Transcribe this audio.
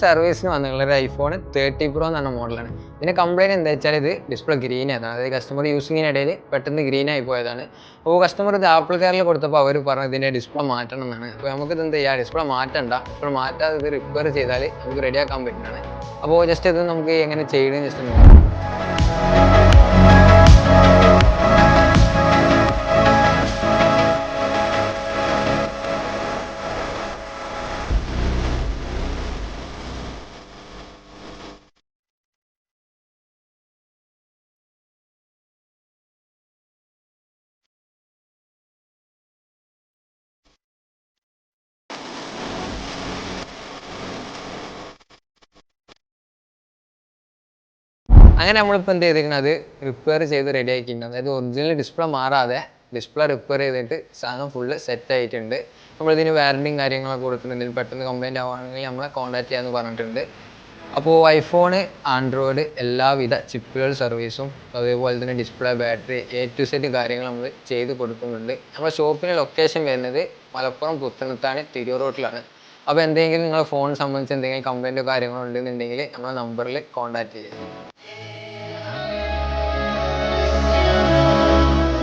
സർവീസിന് വന്നിട്ടുള്ള ഒരു ഐഫോൺ 30 Pro എന്ന് പറഞ്ഞ മോഡലാണ്. ഇതിൻ്റെ കംപ്ലയിൻറ്റ് എന്താ വെച്ചാൽ ഇത് ഡിസ്പ്ലേ ഗ്രീൻ ആയതാണ്. അതായത് കസ്റ്റമർ യൂസിങ്ങിനിടയിൽ പെട്ടെന്ന് ഗ്രീൻ ആയി പോയതാണ്. അപ്പോൾ കസ്റ്റമർ ഇത് ആപ്പിൾ കെയറിൽ കൊടുത്തപ്പോൾ അവർ പറഞ്ഞു ഇതിൻ്റെ ഡിസ്പ്ലേ മാറ്റണം എന്നാണ്. അപ്പോൾ നമുക്ക് ഇത് എന്ത് ചെയ്യുക, ഡിസ്പ്ലേ മാറ്റണ്ട, ഡിസ്പ്ലേ മാറ്റാതെ ഇത് റിപ്പയർ ചെയ്താൽ നമുക്ക് റെഡിയാക്കാൻ പറ്റുന്നതാണ്. അപ്പോൾ ജസ്റ്റ് ഇത് നമുക്ക് എങ്ങനെ ചെയ്യണമെന്ന് ജസ്റ്റ് നോക്കാം. അങ്ങനെ നമ്മളിപ്പോൾ എന്ത് ചെയ്തിരിക്കുന്നത്, റിപ്പയർ ചെയ്ത് റെഡി ആക്കിയിട്ടുണ്ട്. അതായത് ഒറിജിനൽ ഡിസ്പ്ലേ മാറാതെ ഡിസ്പ്ലേ റിപ്പയർ ചെയ്തിട്ട് സാധനം ഫുള്ള് സെറ്റ് ആയിട്ടുണ്ട്. നമ്മളിതിന് വാറണ്ടിയും കാര്യങ്ങളൊക്കെ കൊടുത്തിട്ടുണ്ട്. പെട്ടെന്ന് കംപ്ലയിൻ്റ് ആവുകയാണെങ്കിൽ നമ്മളെ കോൺടാക്ട് ചെയ്യാമെന്ന് പറഞ്ഞിട്ടുണ്ട്. അപ്പോൾ ഐഫോൺ, ആൻഡ്രോയിഡ് എല്ലാവിധ ചിപ്പുകൾ സർവീസും അതേപോലെ തന്നെ display, battery, A to Z കാര്യങ്ങൾ നമ്മൾ ചെയ്ത് കൊടുക്കുന്നുണ്ട്. നമ്മുടെ ഷോപ്പിൻ്റെ ലൊക്കേഷൻ വരുന്നത് മലപ്പുറം പുത്തനത്താണി തിരൂർ റോട്ടിലാണ്. അപ്പോൾ എന്തെങ്കിലും നിങ്ങളുടെ ഫോൺ സംബന്ധിച്ച് എന്തെങ്കിലും കംപ്ലയിൻറ്റോ കാര്യങ്ങളോ ഉണ്ടെന്നുണ്ടെങ്കിൽ നമ്മുടെ നമ്പറിൽ കോൺടാക്ട് ചെയ്യുക.